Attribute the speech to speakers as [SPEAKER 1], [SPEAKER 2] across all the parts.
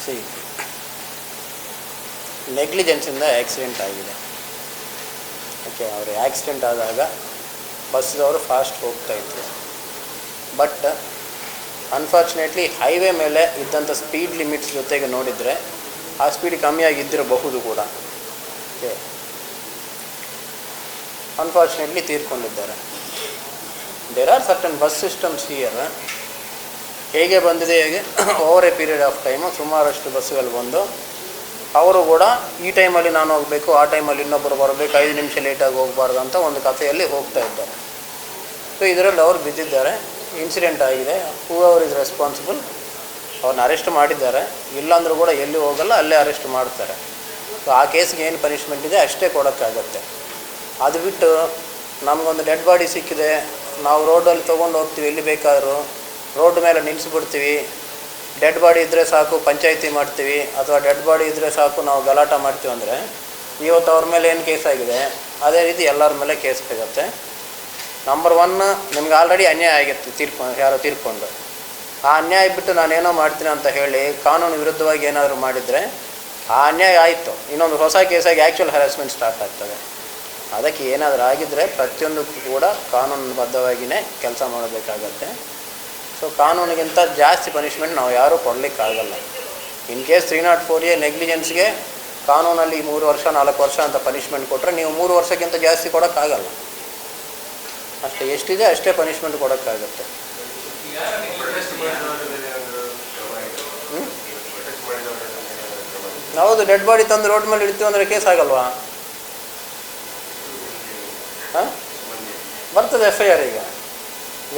[SPEAKER 1] C ನೆಗ್ಲಿಜೆನ್ಸಿಂದ accident ಆಗಿದೆ. Okay, ಅವರು accident ಆದಾಗ ಬಸ್ದವರು ಫಾಸ್ಟ್ ಹೋಗ್ತಾಯಿದ್ರು. ಬಟ್ ಅನ್ಫಾರ್ಚುನೇಟ್ಲಿ ಹೈವೇ ಮೇಲೆ ಇದ್ದಂಥ ಸ್ಪೀಡ್ ಲಿಮಿಟ್ಸ್ ಜೊತೆಗೆ ನೋಡಿದರೆ ಆ ಸ್ಪೀಡ್ ಕಮ್ಮಿಯಾಗಿದ್ದಿರಬಹುದು ಕೂಡ. ಓಕೆ, ಅನ್ಫಾರ್ಚುನೇಟ್ಲಿ ತೀರ್ಕೊಂಡಿದ್ದಾರೆ. There are certain bus systems here. ಹೇಗೆ ಬಂದಿದೆ, ಹೇಗೆ over a period of time ಸುಮಾರಷ್ಟು ಬಸ್ಸುಗಳು ಬಂದು ಅವರು ಕೂಡ ಈ ಟೈಮಲ್ಲಿ ನಾನು ಹೋಗಬೇಕು, ಆ ಟೈಮಲ್ಲಿ ಇನ್ನೊಬ್ಬರು ಬರಬೇಕು, 5 ನಿಮಿಷ ಲೇಟಾಗಿ ಹೋಗಬಾರ್ದು ಅಂತ ಒಂದು ಕಥೆಯಲ್ಲಿ ಹೋಗ್ತಾ ಇದ್ದಾರೆ. ಸೊ ಇದರಲ್ಲಿ ಅವರು ಬಿದ್ದಿದ್ದಾರೆ, ಇನ್ಸಿಡೆಂಟ್ ಆಗಿದೆ. ಹೂ ಅವರ್ ಇಸ್ ರೆಸ್ಪಾನ್ಸಿಬಲ್, ಅವ್ರನ್ನ ಅರೆಸ್ಟ್ ಮಾಡಿದ್ದಾರೆ. ಇಲ್ಲಾಂದರೂ ಕೂಡ ಎಲ್ಲಿ ಹೋಗಲ್ಲ, ಅಲ್ಲೇ ಅರೆಸ್ಟ್ ಮಾಡ್ತಾರೆ. ಸೊ ಆ ಕೇಸ್ಗೆ ಏನು ಪನಿಷ್ಮೆಂಟ್ ಇದೆ ಅಷ್ಟೇ ಕೊಡೋಕ್ಕಾಗತ್ತೆ. ಅದು ಬಿಟ್ಟು ನಮಗೊಂದು ಡೆಡ್ ಬಾಡಿ ಸಿಕ್ಕಿದೆ, ನಾವು ರೋಡಲ್ಲಿ ತೊಗೊಂಡು ಹೋಗ್ತೀವಿ, ಎಲ್ಲಿ ಬೇಕಾದರೂ ರೋಡ್ ಮೇಲೆ ನಿಲ್ಲಿಸ್ಬಿಡ್ತೀವಿ. ಡೆಡ್ ಬಾಡಿ ಇದ್ದರೆ ಸಾಕು ಪಂಚಾಯಿತಿ ಮಾಡ್ತೀವಿ, ಅಥವಾ ಡೆಡ್ ಬಾಡಿ ಇದ್ದರೆ ಸಾಕು ನಾವು ಗಲಾಟ ಮಾಡ್ತೀವಿ ಅಂದರೆ ಇವತ್ತು ಅವ್ರ ಮೇಲೆ ಏನು ಕೇಸ್ ಆಗಿದೆ ಅದೇ ರೀತಿ ಎಲ್ಲರ ಮೇಲೆ ಕೇಸ್ ಸಿಗುತ್ತೆ. ನಂಬರ್ 1, ನಿಮ್ಗೆ ಆಲ್ರೆಡಿ ಅನ್ಯಾಯ ಆಗಿತ್ತು, ಯಾರೋ ತೀರ್ಕೊಂಡು. ಆ ಅನ್ಯಾಯ ಬಿಟ್ಟು ನಾನೇನೋ ಮಾಡ್ತೀನಿ ಅಂತ ಹೇಳಿ ಕಾನೂನು ವಿರುದ್ಧವಾಗಿ ಏನಾದರೂ ಮಾಡಿದರೆ ಆ ಅನ್ಯಾಯ ಆಯಿತು, ಇನ್ನೊಂದು ಹೊಸ ಕೇಸಾಗಿ ಆ್ಯಕ್ಚುಯಲ್ ಹರಾಸ್ಮೆಂಟ್ ಸ್ಟಾರ್ಟ್ ಆಗ್ತದೆ. ಅದಕ್ಕೆ ಏನಾದರೂ ಆಗಿದ್ದರೆ ಪ್ರತಿಯೊಂದಕ್ಕೂ ಕೂಡ ಕಾನೂನುಬದ್ಧವಾಗಿಯೇ ಕೆಲಸ ಮಾಡಬೇಕಾಗತ್ತೆ. ಸೊ ಕಾನೂನಿಗಿಂತ ಜಾಸ್ತಿ ಪನಿಷ್ಮೆಂಟ್ ನಾವು ಯಾರೂ ಕೊಡಲಿಕ್ಕಾಗಲ್ಲ. ಇನ್ ಕೇಸ್ 304A ನೆಗ್ಲಿಜೆನ್ಸ್ಗೆ ಕಾನೂನಲ್ಲಿ 3 ವರ್ಷ 4 ವರ್ಷ ಅಂತ ಪನಿಷ್ಮೆಂಟ್ ಕೊಟ್ಟರೆ ನೀವು 3 ವರ್ಷಕ್ಕಿಂತ ಜಾಸ್ತಿ ಕೊಡೋಕ್ಕಾಗಲ್ಲ. ಅಷ್ಟೇ, ಎಷ್ಟಿದೆ ಅಷ್ಟೇ ಪನಿಷ್ಮೆಂಟ್ ಕೊಡೋಕ್ಕಾಗುತ್ತೆ. ಹೌದು, ಡೆಡ್ ಬಾಡಿ ತಂದು ರೋಡ್ ಮೇಲೆ ಇಡ್ತೀವಿ ಅಂದರೆ ಕೇಸ್ ಆಗಲ್ವಾ? ಹಾಂ, ಬರ್ತದೆ FIR. ಈಗ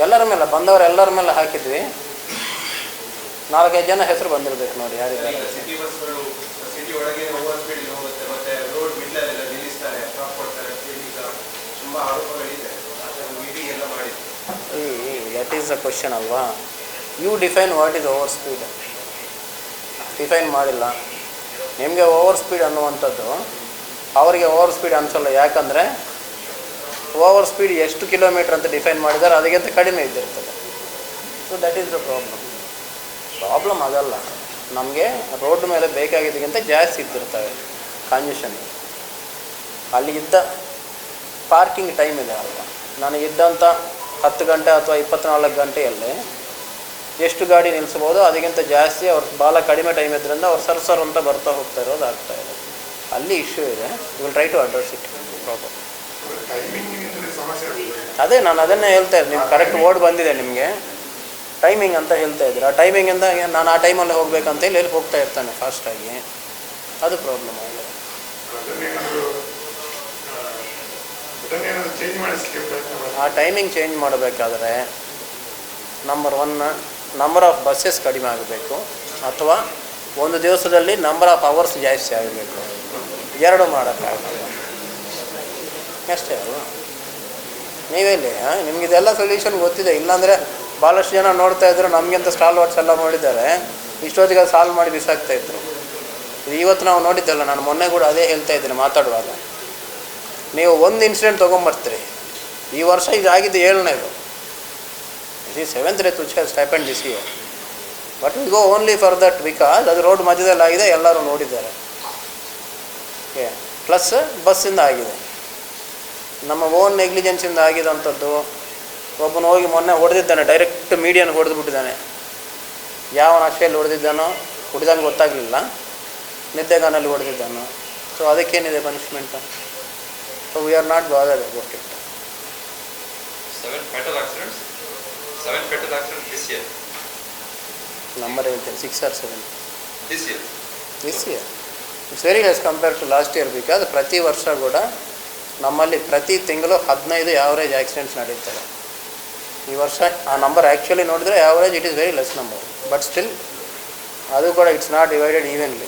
[SPEAKER 1] ಎಲ್ಲರ ಮೇಲೆ ಬಂದವರು ಎಲ್ಲರ ಮೇಲೆ ಹಾಕಿದ್ವಿ. 4-5 ಜನ ಹೆಸರು ಬಂದಿರಬೇಕು ನೋಡಿ ಯಾರಿದ್ದಾರೆ. ದಟ್ ಈಸ್ ದ ಕ್ವಶನ್ ಅಲ್ವಾ. You define what is over speed. Define ಮಾಡಿಲ್ಲ. ನಿಮಗೆ ಓವರ್ ಸ್ಪೀಡ್ ಅನ್ನುವಂಥದ್ದು ಅವರಿಗೆ ಓವರ್ ಸ್ಪೀಡ್ ಅನಿಸಲ್ಲ. ಯಾಕಂದರೆ ಓವರ್ ಸ್ಪೀಡ್ ಎಷ್ಟು ಕಿಲೋಮೀಟ್ರ್ ಅಂತ ಡಿಫೈನ್ ಮಾಡಿದ್ದಾರೆ, ಅದಕ್ಕಿಂತ ಕಡಿಮೆ ಇದ್ದಿರ್ತದೆ. So that is the problem ಅದಲ್ಲ. ನಮಗೆ ರೋಡ್ ಮೇಲೆ ಬೇಕಾಗಿದ್ದಕ್ಕಿಂತ ಜಾಸ್ತಿ ಇದ್ದಿರ್ತವೆ ಕಂಜೆಷನ್. ಅಲ್ಲಿ ಇದ್ದ ಪಾರ್ಕಿಂಗ್ ಟೈಮ್ ಇದೆ ಅಲ್ವಾ, ನನಗಿದ್ದಂಥ 10 ಗಂಟೆ ಅಥವಾ 24 ಗಂಟೆಯಲ್ಲಿ ಎಷ್ಟು ಗಾಡಿ ನಿಲ್ಲಿಸ್ಬೋದು, ಅದಕ್ಕಿಂತ ಜಾಸ್ತಿ ಅವ್ರು ಭಾಳ ಕಡಿಮೆ ಟೈಮ್ ಇದ್ದರಿಂದ ಅವ್ರು ಸರ್ ಅಂತ ಬರ್ತಾ ಹೋಗ್ತಾ ಇರೋದು ಆಗ್ತಾಯಿದೆ. ಅಲ್ಲಿ ಇಶ್ಯೂ ಇದೆ. Will try to address it problem. ಅದೇ ನಾನು ಅದನ್ನೇ ಹೇಳ್ತಾ ಇದ್ದೆ. ನೀವು ಕರೆಕ್ಟ್ ವರ್ಡ್ ಬಂದಿದೆ ನಿಮಗೆ, ಟೈಮಿಂಗ್ ಅಂತ ಹೇಳ್ತಾ ಇದ್ದೀರ. ಆ ಟೈಮಿಂಗಿಂದ ನಾನು ಆ ಟೈಮಲ್ಲಿ ಹೋಗಬೇಕಂತೇಳಿ ಎಲ್ಲಿ ಹೋಗ್ತಾ ಇರ್ತಾನೆ ಫಾಸ್ಟಾಗಿ, ಅದು ಪ್ರಾಬ್ಲಮ್ ಆಗಿದೆ. ಆ ಟೈಮಿಂಗ್ ಚೇಂಜ್ ಮಾಡಬೇಕಾದ್ರೆ ನಂಬರ್ 1 ನಂಬರ್ ಆಫ್ ಬಸ್ಸಸ್ ಕಡಿಮೆ ಆಗಬೇಕು, ಅಥವಾ ಒಂದು ದಿವಸದಲ್ಲಿ ನಂಬರ್ ಆಫ್ ಅವರ್ಸ್ ಜಾಸ್ತಿ ಆಗಬೇಕು. 2 ಮಾಡೋಕ್ಕಾಗಲ್ಲ ಅಷ್ಟೇ ಅಲ್ವ. ನೀವೆಲ್ಲಿ ನಿಮಗಿದೆಲ್ಲ ಸೊಲ್ಯೂಷನ್ ಗೊತ್ತಿದೆ. ಇಲ್ಲಾಂದರೆ ಭಾಳಷ್ಟು ಜನ ನೋಡ್ತಾ ಇದ್ರು, ನಮಗಿಂತ ಸ್ಟಾಲ್ ವಾಟ್ಸ್ ಎಲ್ಲ ಮಾಡಿದ್ದಾರೆ, ಇಷ್ಟೊತ್ತಿಗೆ ಅದು ಸಾಲ್ವ್ ಮಾಡಿ ಬಿಸಾಕ್ತಾಯಿದ್ರು. ಇದು ಇವತ್ತು ನಾವು ನೋಡಿದ್ದಲ್ಲ, ನಾನು ಮೊನ್ನೆ ಕೂಡ ಅದೇ ಹೇಳ್ತಾ ಇದ್ದೀನಿ ಮಾತಾಡುವಾಗ. ನೀವು ಒಂದು ಇನ್ಸಿಡೆಂಟ್ ತೊಗೊಂಬರ್ತೀರಿ, ಈ ವರ್ಷ ಇದಾಗಿದ್ದು 7ನೇದು, ಇದು 7th death which has happened this year. But we go only for that because ಅದು ರೋಡ್ ಮಧ್ಯದಲ್ಲಾಗಿದೆ, ಎಲ್ಲರೂ ನೋಡಿದ್ದಾರೆ. ಓಕೆ, ಪ್ಲಸ್ ಬಸ್ಸಿಂದ ಆಗಿದೆ, ನಮ್ಮ ಓನ್ ನೆಗ್ಲಿಜೆನ್ಸಿಂದ ಆಗಿದಂಥದ್ದು. ಒಬ್ಬನು ಹೋಗಿ ಮೊನ್ನೆ ಹೊಡೆದಿದ್ದಾನೆ, ಡೈರೆಕ್ಟ್ ಮೀಡಿಯನ್ ಹೊಡೆದುಬಿಟ್ಟಿದ್ದಾನೆ. ಯಾವ ನಶೆಯಲ್ಲಿ ಹೊಡೆದಿದ್ದಾನೋ ಹೊಡೆದಂಗೆ ಗೊತ್ತಾಗಲಿಲ್ಲ, ನಿದ್ದೆಗಾನಲ್ಲಿ ಹೊಡೆದಿದ್ದಾನೋ. ಸೊ ಅದಕ್ಕೇನಿದೆ punishment? So we are not bothered about it.
[SPEAKER 2] 7 fatal accidents this year.
[SPEAKER 1] Number ಹೇಳ್ತೇನೆ, 6 or 7
[SPEAKER 2] this year.
[SPEAKER 1] It's very less compare to last year. Because ಪ್ರತಿ ವರ್ಷ ಕೂಡ ನಮ್ಮಲ್ಲಿ ಪ್ರತಿ ತಿಂಗಳು 15 ಆವ್ರೇಜ್ ಆಕ್ಸಿಡೆಂಟ್ಸ್ ನಡೀತಾರೆ. ಈ ವರ್ಷ ಆ ನಂಬರ್ ಆ್ಯಕ್ಚುಲಿ ನೋಡಿದರೆ average it is very less number. But still ಅದು ಕೂಡ ಇಟ್ಸ್ ನಾಟ್ ಡಿವೈಡೆಡ್ ಈವೆನ್ಲಿ.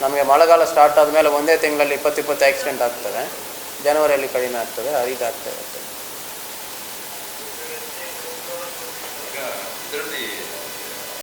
[SPEAKER 1] ನಮಗೆ ಮಳೆಗಾಲ ಸ್ಟಾರ್ಟ್ ಆದಮೇಲೆ ಒಂದೇ ತಿಂಗಳಲ್ಲಿ 20 ಆಕ್ಸಿಡೆಂಟ್ ಆಗ್ತವೆ, ಜನವರಿಯಲ್ಲಿ ಕಡಿಮೆ ಆಗ್ತದೆ, ಆ ರೀತಿ ಆಗ್ತಾ ಇರುತ್ತೆ.